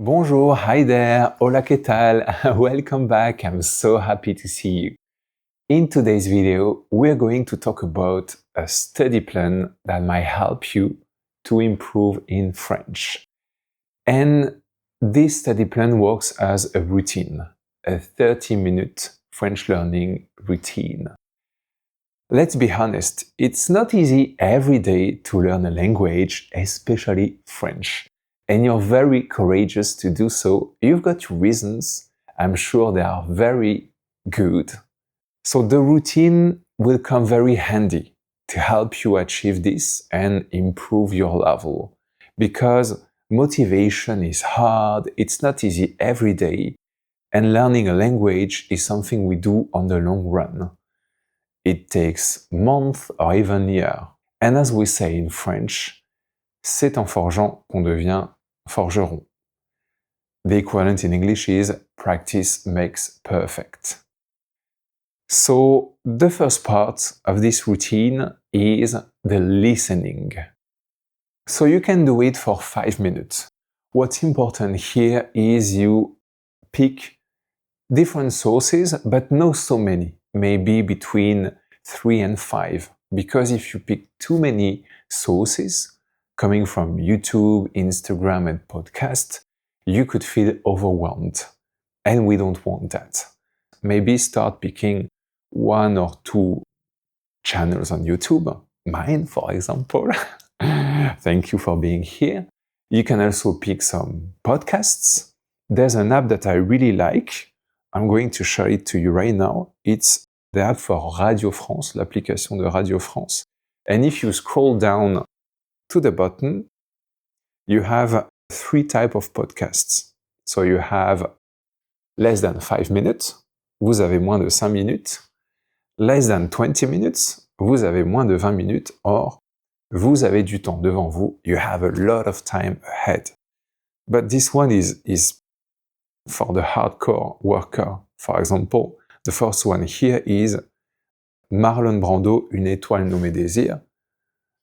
Bonjour, hi there, hola que tal, welcome back, I'm so happy to see you. In today's video, we're going to talk about a study plan that might help you to improve in French. And this study plan works as a routine, a 30-minute French learning routine. Let's be honest, it's not easy every day to learn a language, especially French. And you're very courageous to do so. You've got your reasons. I'm sure they are very good. So the routine will come very handy to help you achieve this and improve your level. Because motivation is hard, it's not easy every day, and learning a language is something we do on the long run. It takes months or even years. And as we say in French, c'est en forgeant qu'on devient forgeron. The equivalent in English is practice makes perfect. So the first part of this routine is the listening. So you can do it for 5 minutes. What's important here is you pick different sources, but not so many, maybe between 3 and 5. Because if you pick too many sources coming from YouTube, Instagram, and podcast, you could feel overwhelmed. And we don't want that. Maybe start picking 1 or 2 channels on YouTube, mine, for example. Thank you for being here. You can also pick some podcasts. There's an app that I really like. I'm going to show it to you right now. It's the app for Radio France, l'application de Radio France. And if you scroll down to the bottom, you have 3 types of podcasts. So you have less than 5 minutes, vous avez moins de 5 minutes. Less than 20 minutes, vous avez moins de 20 minutes, or vous avez du temps devant vous, you have a lot of time ahead. But this one is for the hardcore worker. For example, the first one here is Marlon Brando, Une étoile nommée Désir,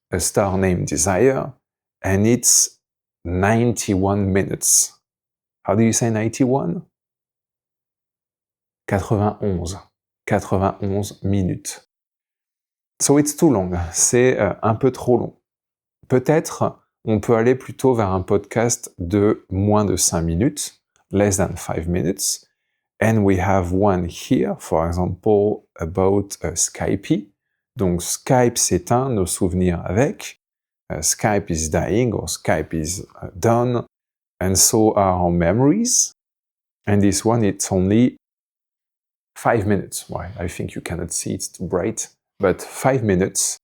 A Star Named Desire, and it's 91 minutes. How do you say 91? 91 minutes. So it's too long, c'est un peu trop long. Peut-être on peut aller plutôt vers un podcast de moins de 5 minutes, less than 5 minutes, and we have one here, for example, about Skype. Donc Skype s'éteint, nos souvenirs avec. Skype is dying or Skype is done, and so are our memories. And this one, it's only 5 minutes. Why? I think you cannot see, it's too bright. But 5 minutes.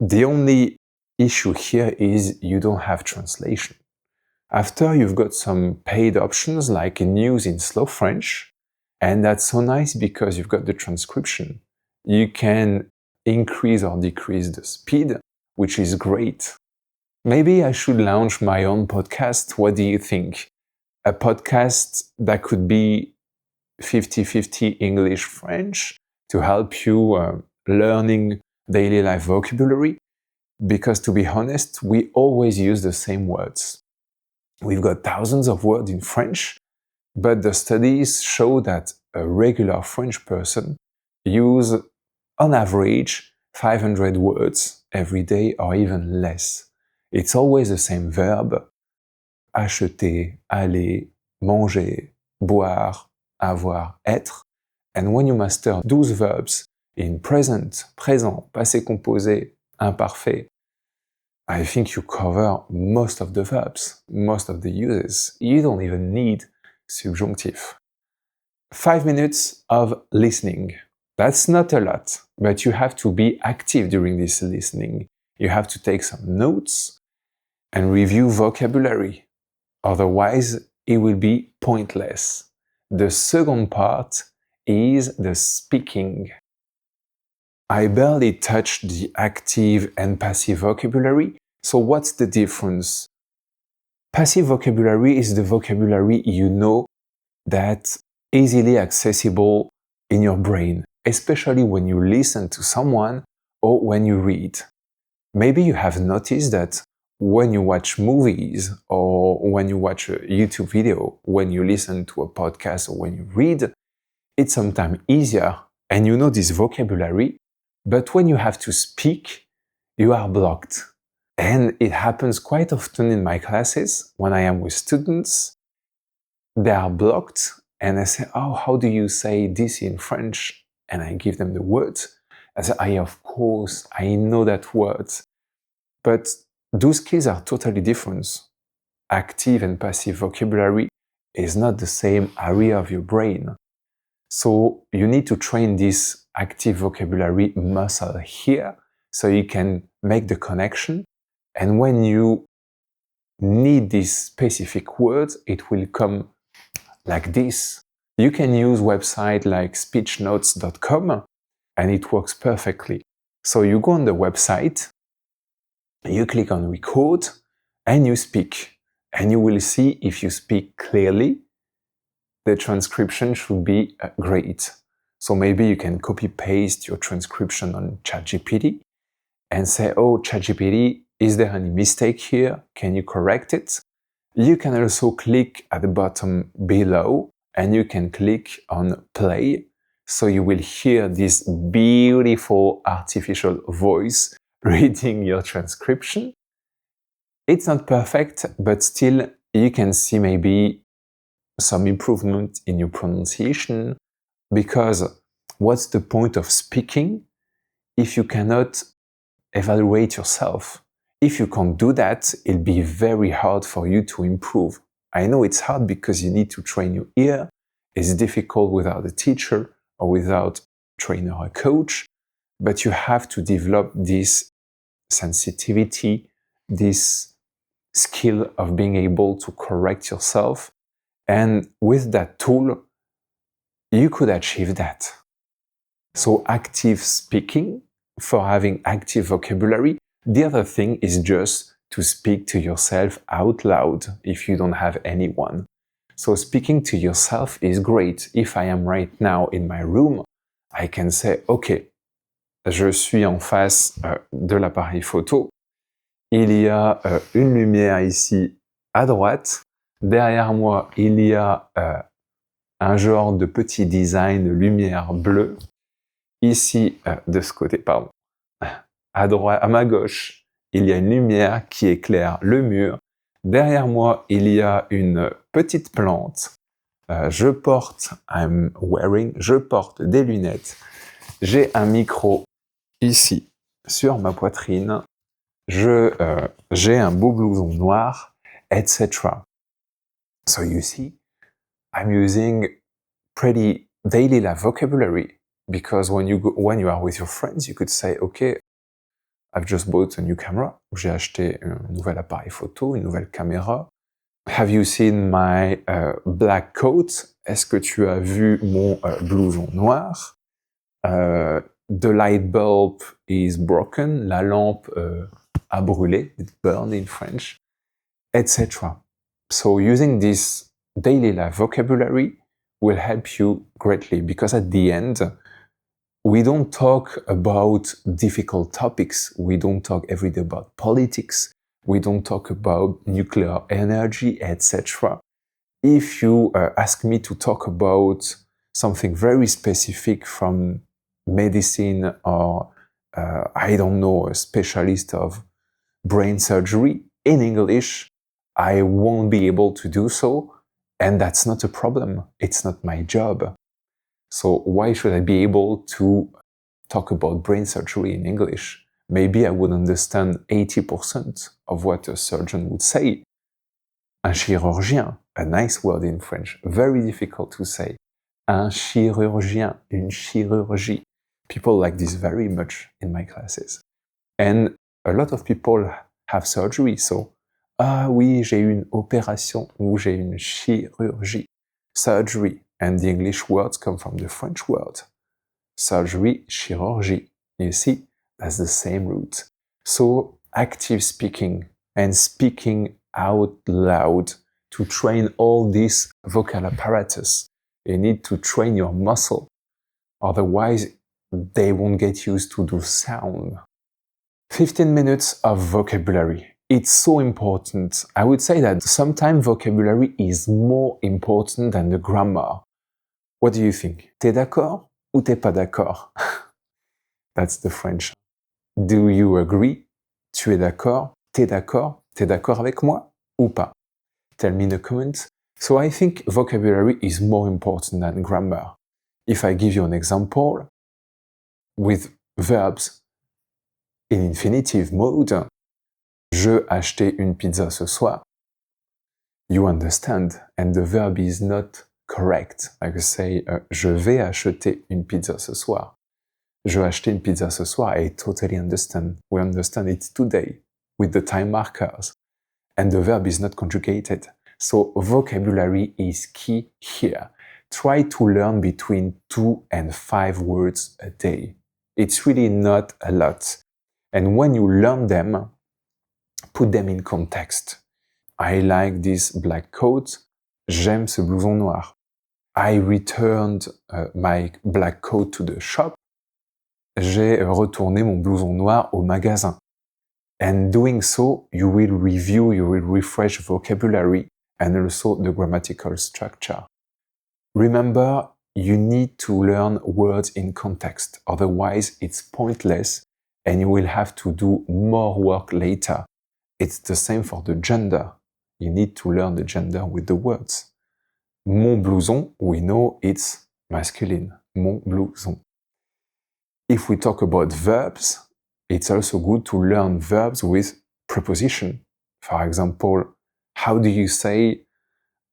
The only issue here is you don't have translation. After, you've got some paid options like news in slow French, and that's so nice because you've got the transcription. You can increase or decrease the speed, which is great. Maybe I should launch my own podcast. What do you think? A podcast that could be 50-50 English-French to help you learning daily life vocabulary, because to be honest, we always use the same words. We've got thousands of words in French, but the studies show that a regular French person uses, on average, 500 words every day or even less. It's always the same verb: acheter, aller, manger, boire, avoir, être. And when you master those verbs in present, présent, passé composé, imparfait, I think you cover most of the verbs, most of the uses. You don't even need subjunctive. 5 minutes of listening. That's not a lot, but you have to be active during this listening. You have to take some notes and review vocabulary. Otherwise, it will be pointless. The second part is the speaking. I barely touched the active and passive vocabulary, so what's the difference? Passive vocabulary is the vocabulary you know that's easily accessible in your brain, especially when you listen to someone or when you read. Maybe you have noticed that when you watch movies or when you watch a YouTube video, when you listen to a podcast or when you read, it's sometimes easier and you know this vocabulary, but when you have to speak, you are blocked. And it happens quite often in my classes when I am with students. They are blocked and I say, oh, how do you say this in French? And I give them the words. I say, of course, I know that word. But those skills are totally different. Active and passive vocabulary is not the same area of your brain. So you need to train this active vocabulary muscle here so you can make the connection. And when you need this specific word, it will come like this. You can use website like speechnotes.com and it works perfectly. So you go on the website, you click on record and you speak. And you will see if you speak clearly, the transcription should be great. So maybe you can copy paste your transcription on ChatGPT and say, oh, ChatGPT, is there any mistake here? Can you correct it? You can also click at the bottom below and you can click on play. So you will hear this beautiful artificial voice reading your transcription. It's not perfect, but still you can see maybe some improvement in your pronunciation, because what's the point of speaking if you cannot evaluate yourself? If you can't do that, it'll be very hard for you to improve. I know it's hard because you need to train your ear. It's difficult without a teacher or without a trainer or a coach, but you have to develop this sensitivity, this skill of being able to correct yourself. And with that tool, you could achieve that. So active speaking, for having active vocabulary. The other thing is just to speak to yourself out loud if you don't have anyone. So speaking to yourself is great. If I am right now in my room, I can say, OK, je suis en face de l'appareil photo. Il y a une lumière ici à droite. Derrière moi, il y a un genre de petit design lumière bleue. Ici, de ce côté, pardon, à droite, à ma gauche, il y a une lumière qui éclaire le mur. Derrière moi, il y a une petite plante. Je porte des lunettes. J'ai un micro ici sur ma poitrine. J'ai un beau blouson noir, etc. So you see, I'm using pretty daily life vocabulary, because when you are with your friends, you could say, OK, I've just bought a new camera. J'ai acheté un nouvel appareil photo, une nouvelle caméra. Have you seen my black coat? Est-ce que tu as vu mon blouson noir? The light bulb is broken. La lampe a brûlé. It burned in French, etc. So using this daily life vocabulary will help you greatly, because at the end, we don't talk about difficult topics. We don't talk every day about politics. We don't talk about nuclear energy, etc. If you ask me to talk about something very specific from medicine or, I don't know, a specialist of brain surgery in English, I won't be able to do so. And that's not a problem. It's not my job. So why should I be able to talk about brain surgery in English? Maybe I would understand 80% of what a surgeon would say. Un chirurgien, a nice word in French, very difficult to say. Un chirurgien, une chirurgie. People like this very much in my classes. And a lot of people have surgery, so, ah oui, j'ai eu une opération, ou j'ai une chirurgie. Surgery, and the English words come from the French word. Surgery, chirurgie. You see, that's the same root. So active speaking and speaking out loud to train all this vocal apparatus. You need to train your muscle. Otherwise, they won't get used to the sound. 15 minutes of vocabulary. It's so important. I would say that sometimes vocabulary is more important than the grammar. What do you think? T'es d'accord ou t'es pas d'accord? That's the French. Do you agree? Tu es d'accord? T'es d'accord? T'es d'accord avec moi ou pas? Tell me in the comments. So I think vocabulary is more important than grammar. If I give you an example with verbs in infinitive mode, je acheté une pizza ce soir, you understand, and the verb is not correct. I could say, je vais acheter une pizza ce soir. Je vais acheter une pizza ce soir. I totally understand. We understand it's today with the time markers. And the verb is not conjugated. So vocabulary is key here. Try to learn between 2 and 5 words a day. It's really not a lot. And when you learn them, put them in context. I like this black coat. J'aime ce blouson noir. I returned my black coat to the shop. J'ai retourné mon blouson noir au magasin. And doing so, you will review, you will refresh vocabulary and also the grammatical structure. Remember, you need to learn words in context, otherwise it's pointless and you will have to do more work later. It's the same for the gender. You need to learn the gender with the words. Mon blouson, we know it's masculine. Mon blouson. If we talk about verbs, it's also good to learn verbs with preposition. For example, how do you say,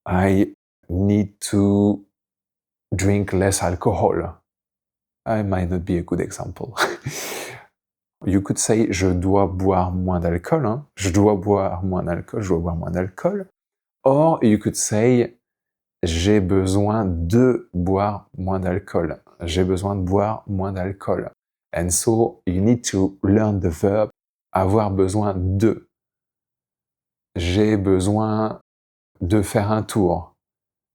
I need to drink less alcohol? I might not be a good example. You could say, je dois boire moins d'alcool. Hein? Je dois boire moins d'alcool, je dois boire moins d'alcool. Or, you could say, j'ai besoin de boire moins d'alcool. J'ai besoin de boire moins d'alcool. And so, you need to learn the verb avoir besoin de. J'ai besoin de faire un tour.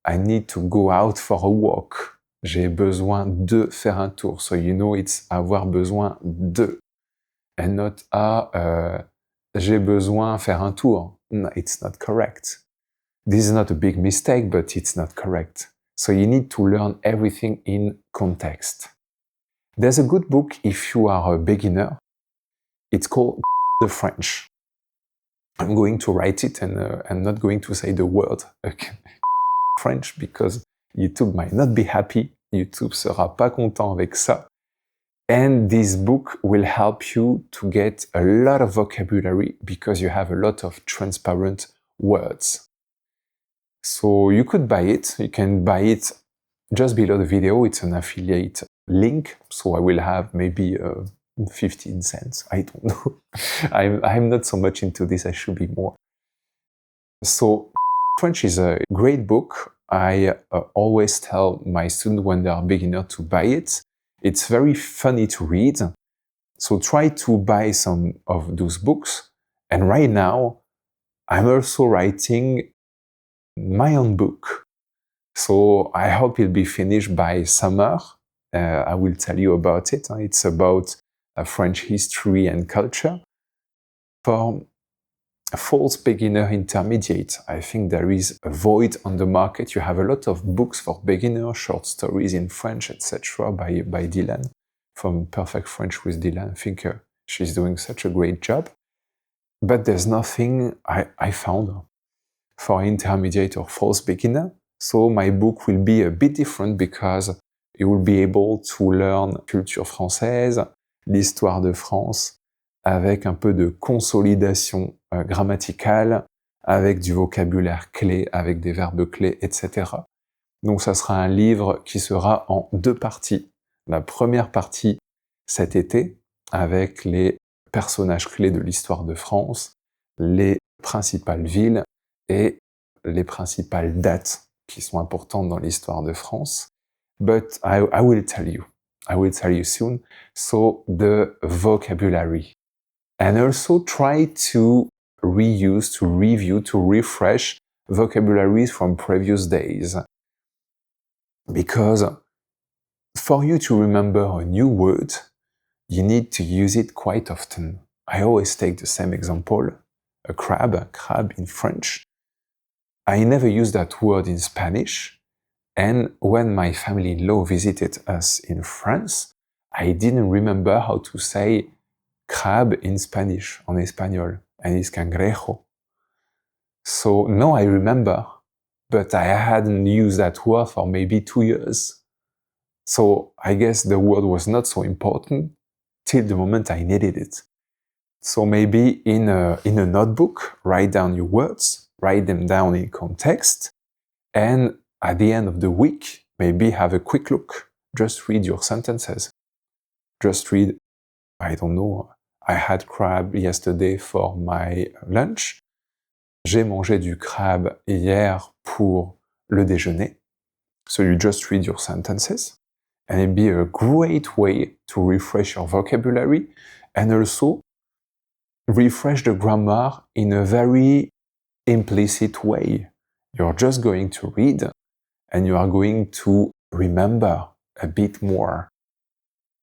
I need to go out for a walk. J'ai besoin de faire un tour. So you know it's avoir besoin de. And not j'ai besoin faire un tour. No, it's not correct. This is not a big mistake, but it's not correct. So you need to learn everything in context. There's a good book if you are a beginner. It's called The French. I'm going to write it and I'm not going to say the word French because YouTube might not be happy. YouTube sera pas content avec ça. And this book will help you to get a lot of vocabulary because you have a lot of transparent words. So you could buy it. You can buy it just below the video. It's an affiliate link. So I will have maybe 15 cents. I don't know. I'm not so much into this. I should be more. So French is a great book. I always tell my students when they are beginner to buy it. It's very funny to read. So try to buy some of those books. And right now, I'm also writing my own book. So I hope it'll be finished by summer. I will tell you about it. It's about French history and culture. For a false beginner intermediate, I think there is a void on the market. You have a lot of books for beginners, short stories in French, etc. by Dylan, from Perfect French with Dylan. I think she's doing such a great job. But there's nothing I found for intermediate or false beginner. So my book will be a bit different because you will be able to learn culture française, l'histoire de France, avec un peu de consolidation grammaticale, avec du vocabulaire clé, avec des verbes clés, etc. Donc ça sera un livre qui sera en 2 parties. La première partie cet été, avec les personnages clés de l'histoire de France, les principales villes et les principales dates qui sont importantes dans l'histoire de France. But I will tell you. I will tell you soon. So the vocabulary. And also try to reuse, to review, to refresh vocabularies from previous days. Because for you to remember a new word, you need to use it quite often. I always take the same example. a crab in French. I never used that word in Spanish. And when my family-in-law visited us in France, I didn't remember how to say crab in Spanish, en espagnol, and it's cangrejo. So now I remember, but I hadn't used that word for maybe 2 years. So I guess the word was not so important till the moment I needed it. So maybe in a notebook, write down your words, write them down in context, and at the end of the week, maybe have a quick look. Just read your sentences. Just read, I don't know, I had crab yesterday for my lunch. J'ai mangé du crabe hier pour le déjeuner. So you just read your sentences, and it'd be a great way to refresh your vocabulary and also refresh the grammar in a very implicit way. You're just going to read and you are going to remember a bit more.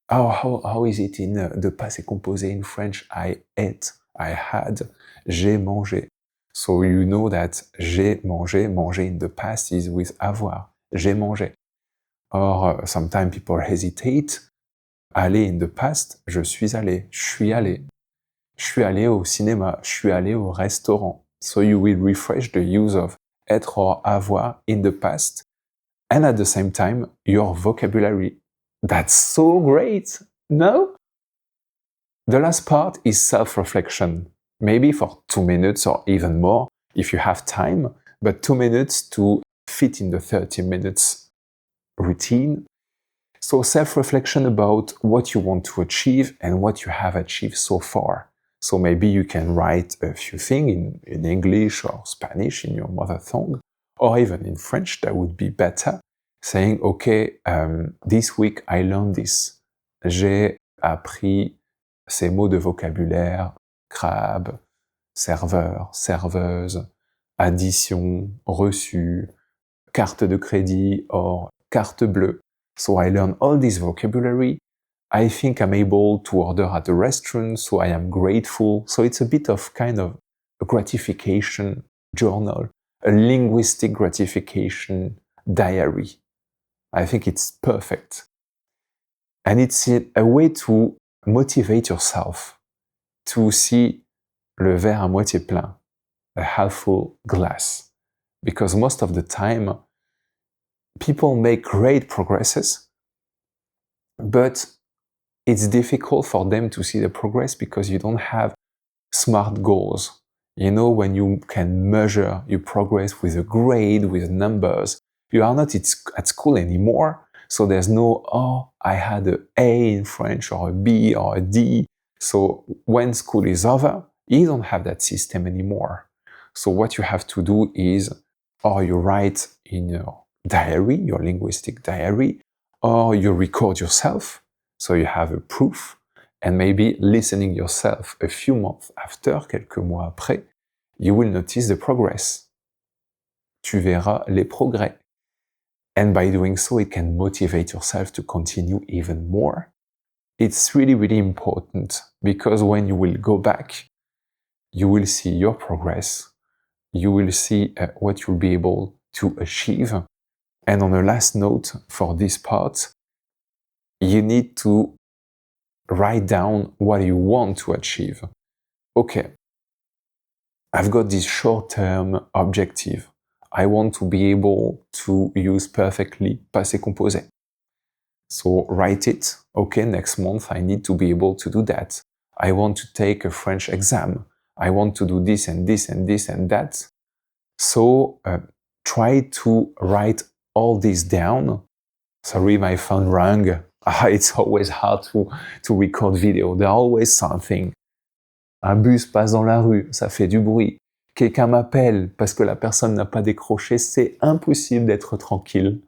Oh, how is it in the passé composé in French? I ate, I had, j'ai mangé. So you know that j'ai mangé, manger in the past is with avoir. J'ai mangé. Or sometimes people hesitate. Aller in the past, je suis allé, je suis allé. Je suis allé au cinéma, je suis allé au restaurant. So you will refresh the use of être or avoir in the past, and at the same time, your vocabulary. That's so great, no? The last part is self-reflection. Maybe for 2 minutes or even more, if you have time, but 2 minutes to fit in the 30 minutes routine. So self-reflection about what you want to achieve and what you have achieved so far. So maybe you can write a few things in English or Spanish in your mother tongue, or even in French, that would be better. Saying, okay, this week I learned this. J'ai appris ces mots de vocabulaire, crabe, serveur, serveuse, addition, reçu, carte de crédit or carte bleue. So I learned all this vocabulary. I think I'm able to order at a restaurant, so I am grateful. So it's a bit of kind of a gratification journal, a linguistic gratification diary. I think it's perfect. And it's a way to motivate yourself to see le verre à moitié plein, a half full glass. Because most of the time, people make great progresses, but it's difficult for them to see the progress because you don't have smart goals. You know, when you can measure your progress with a grade, with numbers, you are not at school anymore. So there's no, oh, I had an A in French or a B or a D. So when school is over, you don't have that system anymore. So what you have to do is, or you write in your diary, your linguistic diary, or you record yourself. So you have a proof, and maybe listening yourself a few months after, quelques mois après, you will notice the progress. Tu verras les progrès. And by doing so, it can motivate yourself to continue even more. It's really, really important because when you will go back, you will see your progress. You will see what you'll be able to achieve. And on a last note for this part, you need to write down what you want to achieve. Okay, I've got this short-term objective. I want to be able to use perfectly passé composé. So write it. Okay, next month I need to be able to do that. I want to take a French exam. I want to do this and this and this and that. So try to write all this down. Sorry, my phone rang. It's always hard to record video. There's always something. Un bus passe dans la rue, ça fait du bruit. Quelqu'un m'appelle parce que la personne n'a pas décroché, c'est impossible d'être tranquille.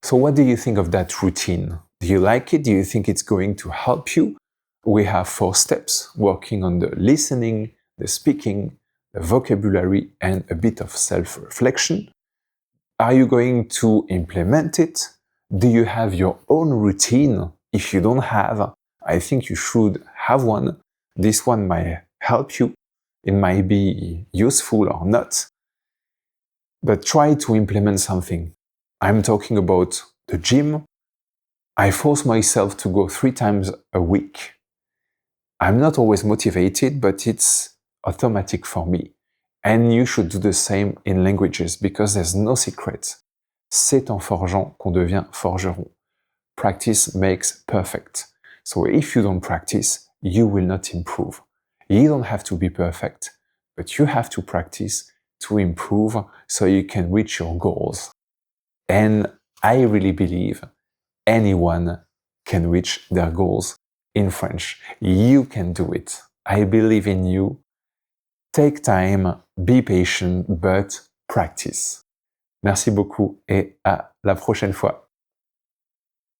So what do you think of that routine? Do you like it? Do you think it's going to help you? We have 4 steps, working on the listening, the speaking, the vocabulary, and a bit of self-reflection. Are you going to implement it? Do you have your own routine? If you don't have, I think you should have one. This one might help you. It might be useful or not, but try to implement something. I'm talking about the gym. I force myself to go 3 times a week. I'm not always motivated, but it's automatic for me. And you should do the same in languages because there's no secret. C'est en forgeant qu'on devient forgeron. Practice makes perfect. So if you don't practice, you will not improve. You don't have to be perfect, but you have to practice to improve so you can reach your goals. And I really believe anyone can reach their goals in French. You can do it. I believe in you. Take time, be patient, but practice. Merci beaucoup et à la prochaine fois.